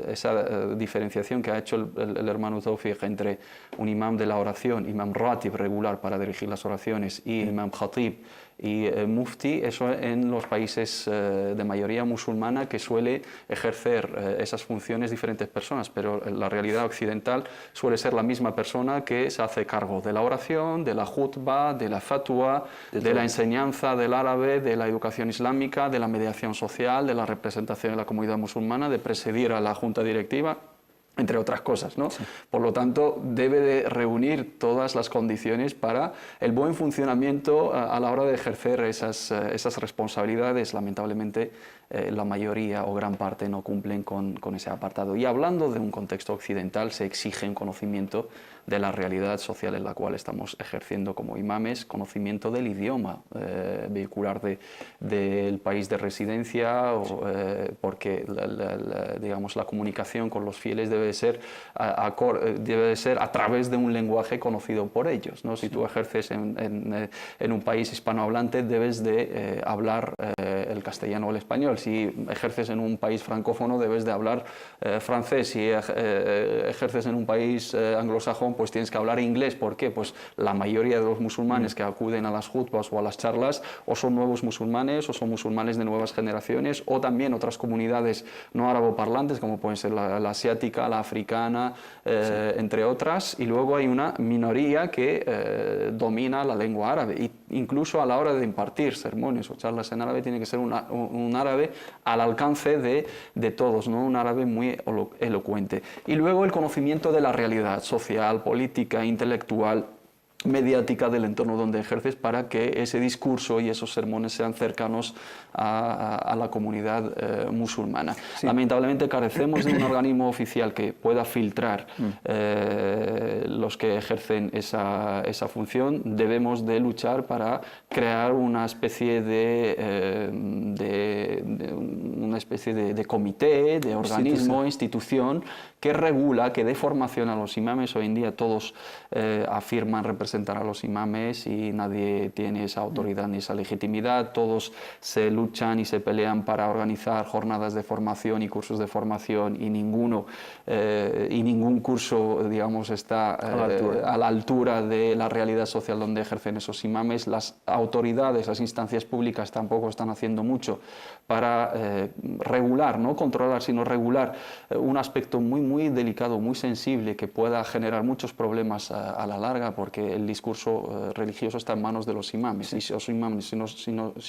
Speaker 4: esa diferenciación que ha hecho el hermano Tawfiq entre un imam de la oración, imam ratib regular para dirigir las oraciones, y imam khatib y mufti, eso en los países de mayoría musulmana, que suele ejercer esas funciones diferentes personas, pero la realidad occidental suele ser la misma persona que se hace cargo de la oración, de la khutba, de la fatwa, de la enseñanza del árabe, de la educación islámica, de la mediación social, de la representación de la comunidad musulmana, de presidir a la junta directiva, entre otras cosas, ¿no? Sí. Por lo tanto, debe de reunir todas las condiciones para el buen funcionamiento a la hora de ejercer esas responsabilidades. Lamentablemente, la mayoría o gran parte no cumplen con ese apartado. Y hablando de un contexto occidental, se exige un conocimiento de la realidad social en la cual estamos ejerciendo como imames, conocimiento del idioma vehicular del país de residencia, porque digamos, la comunicación con los fieles debe ser a través de un lenguaje conocido por ellos, ¿no? Si tú ejerces en un país hispanohablante, debes de hablar el castellano o el español. Si ejerces en un país francófono, debes de hablar francés. Si ejerces en un país anglosajón, pues tienes que hablar inglés. ¿Por qué? Pues la mayoría de los musulmanes que acuden a las jutbas o a las charlas o son nuevos musulmanes o son musulmanes de nuevas generaciones, o también otras comunidades no araboparlantes, como pueden ser la asiática, la africana, entre otras, y luego hay una minoría que domina la lengua árabe. Y incluso a la hora de impartir sermones o charlas en árabe, tiene que ser un árabe al alcance de todos, ¿no? Un árabe muy elocuente. Y luego el conocimiento de la realidad social, política, intelectual, mediática del entorno donde ejerces, para que ese discurso y esos sermones sean cercanos a la comunidad musulmana. Sí. Lamentablemente carecemos de un organismo oficial que pueda filtrar los que ejercen esa función. Debemos de luchar para crear una especie de comité, de organismo, institución que regula, que dé formación a los imames. Hoy en día todos afirman representar a los imames y nadie tiene esa autoridad ni esa legitimidad. Todos se luchan y se pelean para organizar jornadas de formación y cursos de formación, y ningún curso, digamos, está a la altura de la realidad social donde ejercen esos imames. Las autoridades, las instancias públicas tampoco están haciendo mucho para regular, no controlar, sino regular un aspecto muy delicado, muy sensible, que pueda generar muchos problemas a la larga, porque el discurso religioso está en manos de los imames. Sí. Y si los imames, si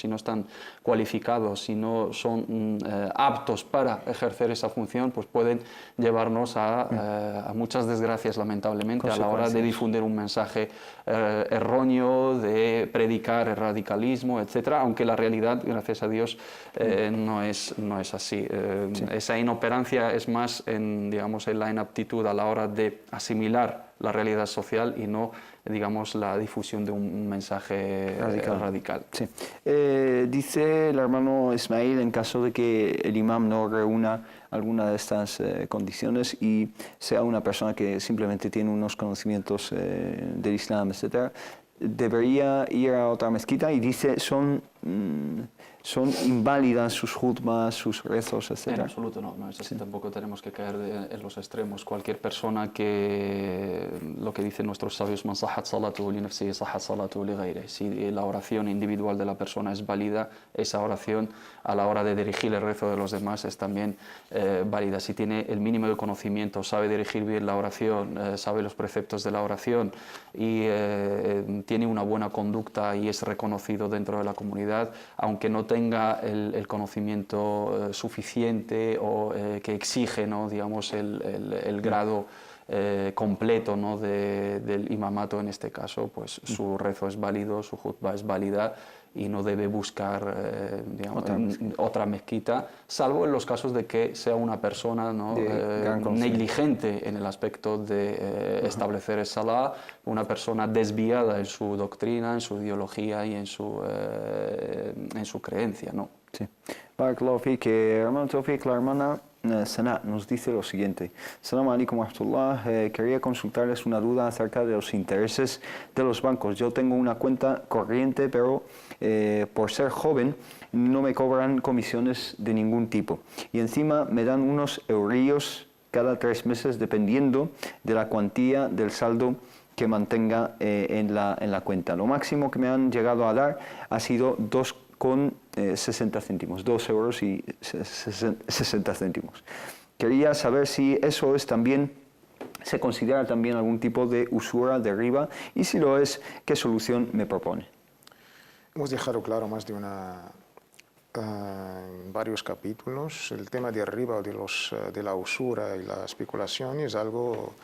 Speaker 4: no están cualificados, si no son aptos para ejercer esa función, pues pueden llevarnos a muchas desgracias, lamentablemente, a la hora de difundir un mensaje erróneo, de predicar el radicalismo, etcétera, aunque la realidad, gracias a Dios, no es así. Sí. Esa inoperancia es más en la inaptitud a la hora de asimilar la realidad social y no, digamos, la difusión de un mensaje radical.
Speaker 2: Sí. Dice el hermano Ismail, en caso de que el imam no reúna alguna de estas condiciones y sea una persona que simplemente tiene unos conocimientos del Islam, etc., debería ir a otra mezquita, y dice son inválidas sus jutmas, sus rezos, etc.
Speaker 4: En absoluto no, es así. Tampoco tenemos que caer en los extremos. Cualquier persona que, lo que dicen nuestros sabios, man sahat salatuhu li nafsihi sahat salatuhu li ghayrihi. Si la oración individual de la persona es válida, esa oración a la hora de dirigir el rezo de los demás es también válida. Si tiene el mínimo de conocimiento, sabe dirigir bien la oración, sabe los preceptos de la oración y tiene una buena conducta y es reconocido dentro de la comunidad, aunque no tenga el conocimiento suficiente o que exige, ¿no?, digamos, el grado completo, ¿no?, del imamato en este caso, pues su rezo es válido, su jutba es válida y no debe buscar digamos, otra mezquita, salvo en los casos de que sea una persona, ¿no?, negligente en el aspecto de establecer el salah, una persona desviada en su doctrina, en su ideología y en su creencia, ¿no?
Speaker 2: Sí. Barakallahu fik, hermano Tawfiq, la hermana Sana nos dice lo siguiente: Assalamu alaikum wa rahmatullah, quería consultarles una duda acerca de los intereses de los bancos. Yo tengo una cuenta corriente, pero por ser joven no me cobran comisiones de ningún tipo y encima me dan unos eurillos cada 3 meses dependiendo de la cuantía del saldo que mantenga en la cuenta. Lo máximo que me han llegado a dar ha sido 2,60 céntimos, 2 euros y 60 céntimos. Quería saber si eso es también, se considera también algún tipo de usura de riba, y si lo es, ¿qué solución me propone?
Speaker 3: Hemos dejado claro más de en varios capítulos el tema de riba o de la usura y la especulación es algo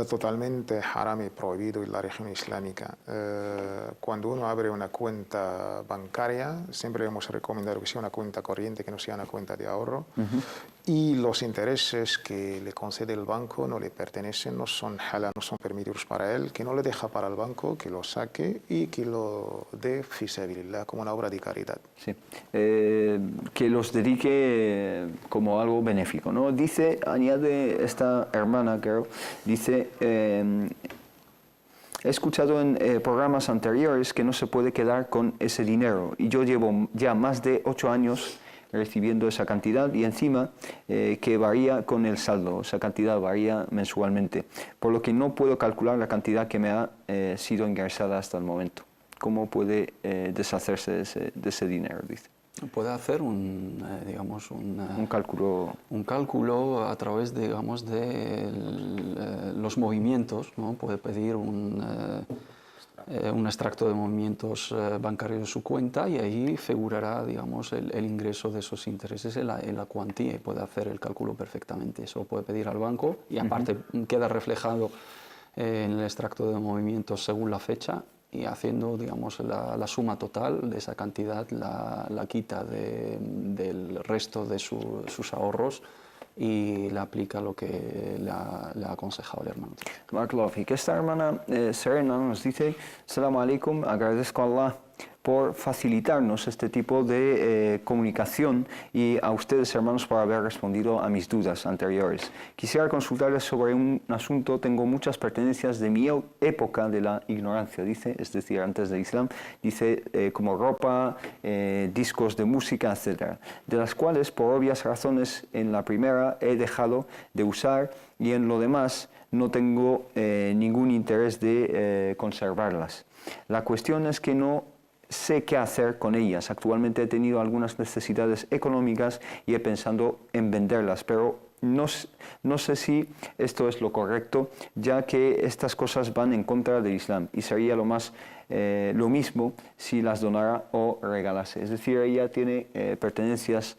Speaker 3: totalmente haram y prohibido en la región islámica. Cuando uno abre una cuenta bancaria, siempre hemos recomendado que sea una cuenta corriente, que no sea una cuenta de ahorro, y los intereses que le concede el banco no le pertenecen, no son halal, no son permitidos para él, que no le deja para el banco, que lo saque y que lo dé fi sabilillah, como una obra de caridad. Sí.
Speaker 2: Que los dedique como algo benéfico, ¿no? Dice, añade esta hermana, creo, dice: he escuchado en programas anteriores que no se puede quedar con ese dinero, y yo llevo ya más de 8 años recibiendo esa cantidad, y encima que varía con el saldo, esa cantidad varía mensualmente, por lo que no puedo calcular la cantidad que me ha sido ingresada hasta el momento. ¿Cómo puede deshacerse de ese dinero?, dice.
Speaker 4: Puede hacer digamos,
Speaker 2: un cálculo
Speaker 4: a través, digamos, de los movimientos, ¿no? Puede pedir un extracto de movimientos bancarios de su cuenta, y ahí figurará, digamos, el ingreso de esos intereses en la cuantía, y puede hacer el cálculo perfectamente. Eso puede pedir al banco, y aparte queda reflejado en el extracto de movimientos según la fecha, y haciendo, digamos, la suma total de esa cantidad la quita del resto de sus ahorros y le aplica lo que le ha aconsejado el hermano.
Speaker 2: Barakallahu fik. Esta hermana Serena nos dice: Assalamu alaikum, agradezco a Allah por facilitarnos este tipo de comunicación, y a ustedes, hermanos, por haber respondido a mis dudas anteriores. Quisiera consultarles sobre un asunto. Tengo muchas pertenencias de mi época de la ignorancia, dice, es decir, antes del Islam, dice, como ropa, discos de música, etc., de las cuales, por obvias razones, en la primera he dejado de usar, y en lo demás no tengo ningún interés de conservarlas. La cuestión es que no sé qué hacer con ellas. Actualmente he tenido algunas necesidades económicas y he pensado en venderlas, pero no sé si esto es lo correcto, ya que estas cosas van en contra del Islam, y sería lo mismo si las donara o regalase. Es decir, ella tiene pertenencias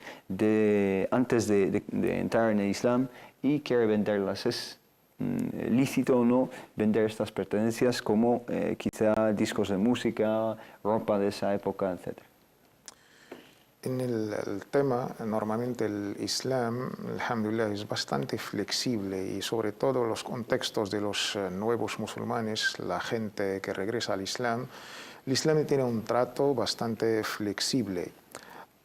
Speaker 2: antes de entrar en el Islam y quiere venderlas. ¿Es lícito o no vender estas pertenencias, como quizá discos de música, ropa de esa época, etc.?
Speaker 3: En el tema, normalmente el Islam, alhamdulillah, es bastante flexible y sobre todo los contextos de los nuevos musulmanes, la gente que regresa al Islam, el Islam tiene un trato bastante flexible.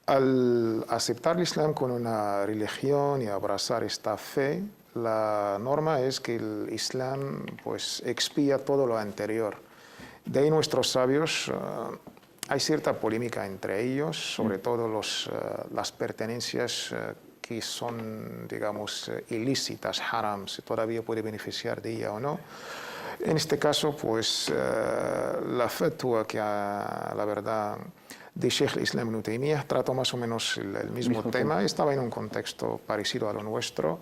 Speaker 3: Al aceptar el Islam como una religión y abrazar esta fe, la norma es que el Islam pues, expía todo lo anterior. De ahí nuestros sabios, hay cierta polémica entre ellos, sobre todo las pertenencias que son, digamos, ilícitas, haram, si todavía puede beneficiar de ella o no. En este caso, pues, la fatwa que, la verdad, de Sheikh al-Islam Ibn Taymiyyah trató más o menos el mismo tema, estaba en un contexto parecido a lo nuestro.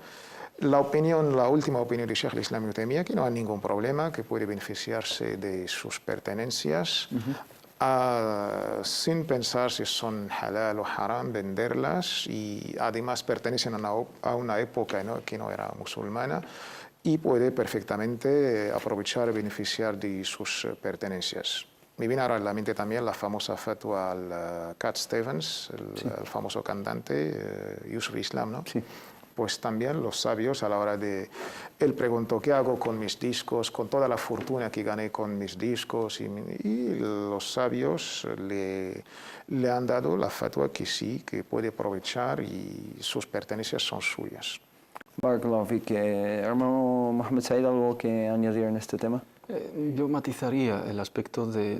Speaker 3: La última opinión de Sheikh al-Islam Ibn Taymiyyah, que no hay ningún problema, que puede beneficiarse de sus pertenencias, sin pensar si son halal o haram, venderlas, y además pertenecen a una época, ¿no?, que no era musulmana, y puede perfectamente aprovechar y beneficiar de sus pertenencias. Me viene ahora a la mente también la famosa fatwa al Cat Stevens, el famoso cantante, Yusuf Islam, ¿no?
Speaker 2: Sí.
Speaker 3: Pues también los sabios a la hora de... Él preguntó, ¿qué hago con mis discos, con toda la fortuna que gané con mis discos? Y los sabios le han dado la fatwa que sí, que puede aprovechar y sus pertenencias son suyas.
Speaker 2: Barakallahu fik. Hermano Mohamed Said, ¿algo que añadir en este tema?
Speaker 4: Yo matizaría el aspecto de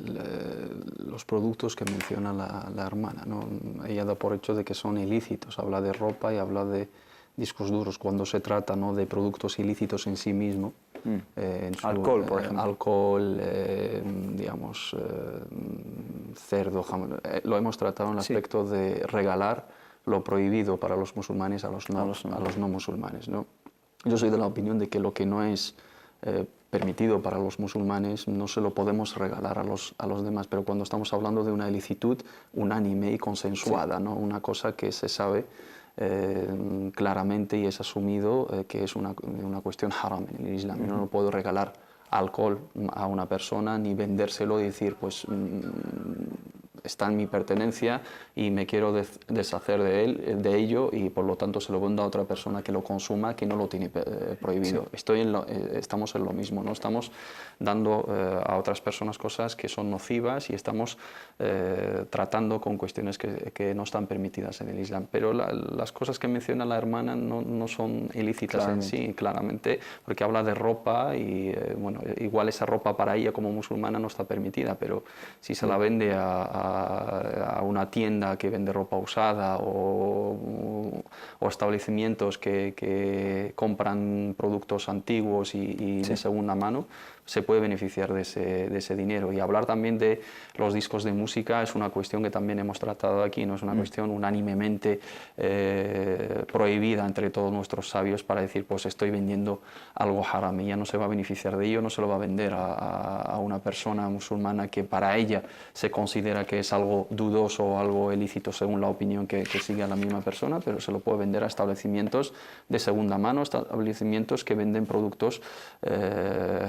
Speaker 4: los productos que menciona la hermana, ¿no? Ella da por hecho de que son ilícitos, habla de ropa y habla de discos duros, cuando se trata, ¿no?, de productos ilícitos en sí mismo.
Speaker 2: Alcohol, por ejemplo.
Speaker 4: Alcohol, digamos, cerdo, jamón. Lo hemos tratado en el aspecto de regalar lo prohibido para los musulmanes a los no musulmanes, ¿no? Yo soy de la opinión de que lo que no es permitido para los musulmanes no se lo podemos regalar a los demás, pero cuando estamos hablando de una ilicitud unánime y consensuada, ¿no?, una cosa que se sabe claramente y es asumido que es una cuestión haram en el Islam. Yo no puedo regalar alcohol a una persona ni vendérselo y decir, pues está en mi pertenencia y me quiero deshacer de ello y por lo tanto se lo vendo a otra persona que lo consuma, que no lo tiene prohibido. Sí. Estamos en lo mismo, ¿no? Estamos dando a otras personas cosas que son nocivas y estamos tratando con cuestiones que no están permitidas en el Islam. Pero las cosas que menciona la hermana no son ilícitas en sí, claramente, porque habla de ropa y bueno, igual esa ropa para ella como musulmana no está permitida, pero si se la vende a una tienda que vende ropa usada o establecimientos que compran productos antiguos y de segunda mano, se puede beneficiar de ese dinero. Y hablar también de los discos de música es una cuestión que también hemos tratado aquí, no es una cuestión unánimemente prohibida entre todos nuestros sabios para decir, pues estoy vendiendo algo haram, ella no se va a beneficiar de ello, no se lo va a vender a una persona musulmana que para ella se considera que es algo dudoso o algo ilícito según la opinión que sigue a la misma persona, pero se lo puede vender a establecimientos de segunda mano, establecimientos que venden productos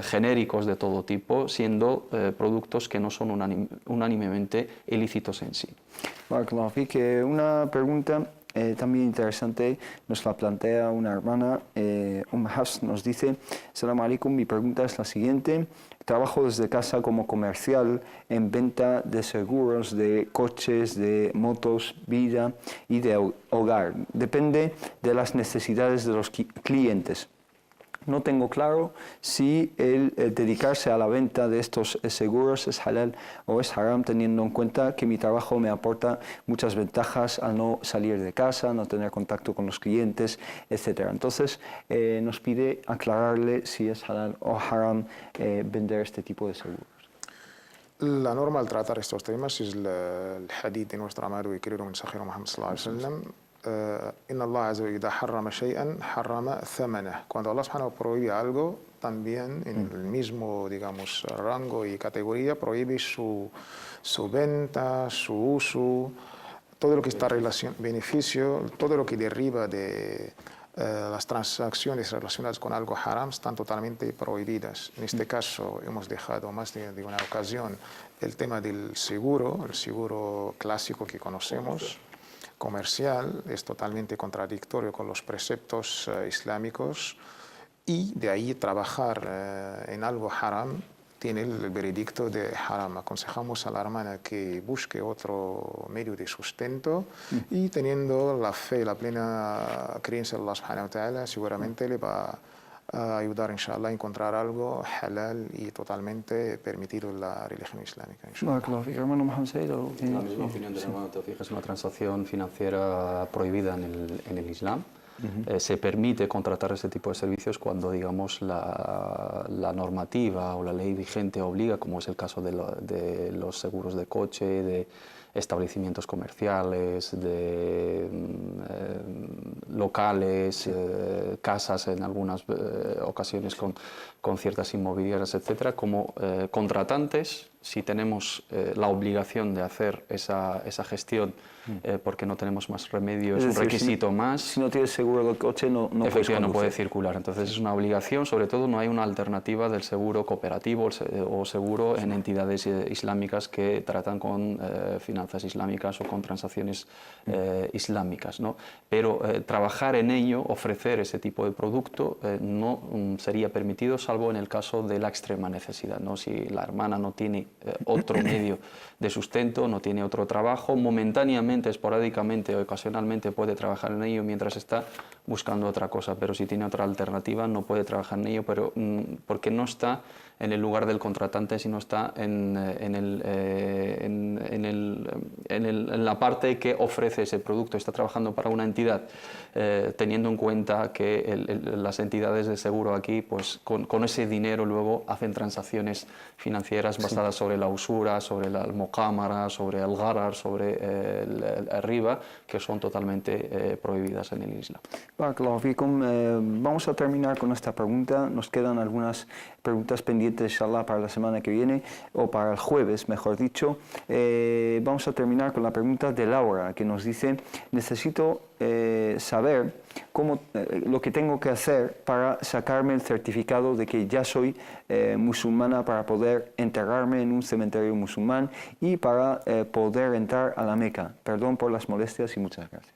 Speaker 4: genéricos de todo tipo, siendo productos que no son unánimemente ilícitos en sí.
Speaker 2: Barakallahu fik. Una pregunta también interesante nos la plantea una hermana, Hafs, nos dice: Assalamu alaikum, mi pregunta es la siguiente. Trabajo desde casa como comercial en venta de seguros de coches, de motos, vida y de hogar. Depende de las necesidades de los clientes. No tengo claro si el dedicarse a la venta de estos seguros es halal o es haram, teniendo en cuenta que mi trabajo me aporta muchas ventajas al no salir de casa, no tener contacto con los clientes, etc. Entonces, nos pide aclararle si es halal o haram vender este tipo de seguros.
Speaker 3: La norma al tratar estos temas es el hadith de nuestro amado y querido mensajero Muhammad sallallahu alaihi wasallam. Inna Allah azza wa jalla harrama shay'an harrama thamana. Cuando Allah subhanahu prohíbe algo, también en el mismo, digamos, rango y categoría prohíbe su venta, su uso, todo lo que está beneficio, todo lo que deriva de las transacciones relacionadas con algo haram están totalmente prohibidas. En este caso hemos dejado más de una ocasión el tema del seguro, el seguro clásico que conocemos. comercial es totalmente contradictorio con los preceptos islámicos, y de ahí trabajar en algo haram tiene el veredicto de haram. Aconsejamos a la hermana que busque otro medio de sustento y teniendo la fe, la plena creencia en Allah subhanahu wa ta'ala, seguramente le va a ayudar, inshallah, a encontrar algo halal y totalmente permitido en la religión islámica.
Speaker 2: Hermano Mohamed Said,
Speaker 4: La misma opinión del hermano Tawfiq, es una transacción financiera prohibida en el Islam. Se permite contratar ese tipo de servicios cuando, digamos, la normativa o la ley vigente obliga, como es el caso de los seguros de coche, de establecimientos comerciales, de locales, casas en algunas ocasiones con ciertas inmobiliarias, etcétera. Como contratantes, si tenemos la obligación de hacer esa gestión porque no tenemos más remedio, es un requisito más.
Speaker 2: Si no tienes seguro del coche, no
Speaker 4: puede circular. Entonces es una obligación, sobre todo no hay una alternativa del seguro cooperativo o seguro en entidades islámicas que tratan con finanzas islámicas o con transacciones islámicas, ¿no? Pero trabajar en ello, ofrecer ese tipo de producto, no sería permitido, salvo en el caso de la extrema necesidad, ¿no? Si la hermana no tiene otro medio de sustento, no tiene otro trabajo, momentáneamente, esporádicamente o ocasionalmente puede trabajar en ello mientras está buscando otra cosa, pero si tiene otra alternativa no puede trabajar en ello, pero porque no está en el lugar del contratante, sino está en la parte que ofrece ese producto, está trabajando para una entidad, teniendo en cuenta que las entidades de seguro aquí, pues con ese dinero luego hacen transacciones financieras basadas sobre la usura, sobre la muqamara, sobre el gharar, sobre el riba, que son totalmente prohibidas en el Islam.
Speaker 2: Barakallahu fikum. Vamos a terminar con esta pregunta. Nos quedan algunas preguntas pendientes, inshallah, para la semana que viene, o para el jueves, mejor dicho. Vamos a terminar con la pregunta de Laura, que nos dice: necesito saber lo que tengo que hacer para sacarme el certificado de que ya soy musulmana, para poder enterrarme en un cementerio musulmán y para poder entrar a la Meca. Perdón por las molestias y muchas gracias.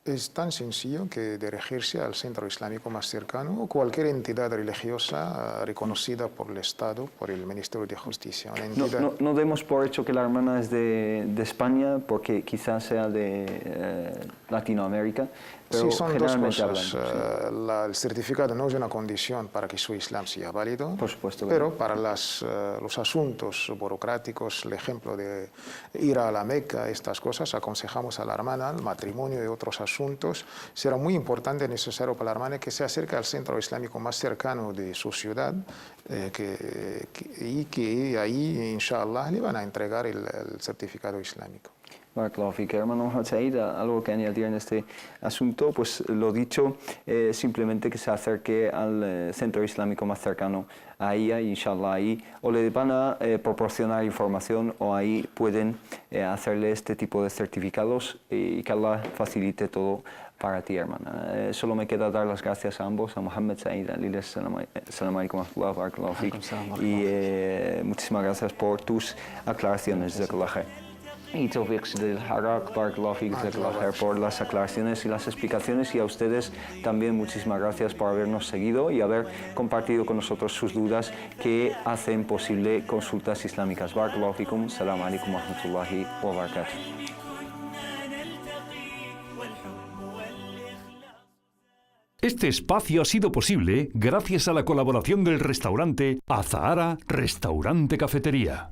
Speaker 3: Es tan sencillo que dirigirse al centro islámico más cercano o cualquier entidad religiosa reconocida por el Estado, por el Ministerio de Justicia.
Speaker 2: No demos por hecho que la hermana es de España, porque quizás sea de Latinoamérica. Pero
Speaker 3: sí, son dos cosas. El certificado no es una condición para que su Islam sea válido,
Speaker 2: por supuesto,
Speaker 3: pero para los asuntos burocráticos, el ejemplo de ir a la Meca, estas cosas, aconsejamos a la hermana, el matrimonio y otros asuntos. Será muy importante y necesario para la hermana que se acerque al centro islámico más cercano de su ciudad y que ahí, inshallah, le van a entregar el certificado islámico.
Speaker 2: Barakallahu fik. Hermano Mohamed Said, algo que añadir en este asunto, pues lo dicho, simplemente que se acerque al centro islámico más cercano a ella, inshallah, ahí o le van a proporcionar información o ahí pueden hacerle este tipo de certificados y que Allah facilite todo para ti, hermana. Solo me queda dar las gracias a ambos, a Mohamed Said, a Liles, salam alaikum wa rahmatullah, barakallahu fik, y muchísimas gracias por tus aclaraciones, jazakallah khair. Y Tawfiq del Harak, barakallahu fik, jazakallah khair, por las aclaraciones y las explicaciones, y a ustedes también muchísimas gracias por habernos seguido y haber compartido con nosotros sus dudas que hacen posible consultas islámicas. Barakallahu fikum, salam alaikum wa rahmatullahi wa barakatuh.
Speaker 5: Este espacio ha sido posible gracias a la colaboración del restaurante Azahara Restaurante Cafetería.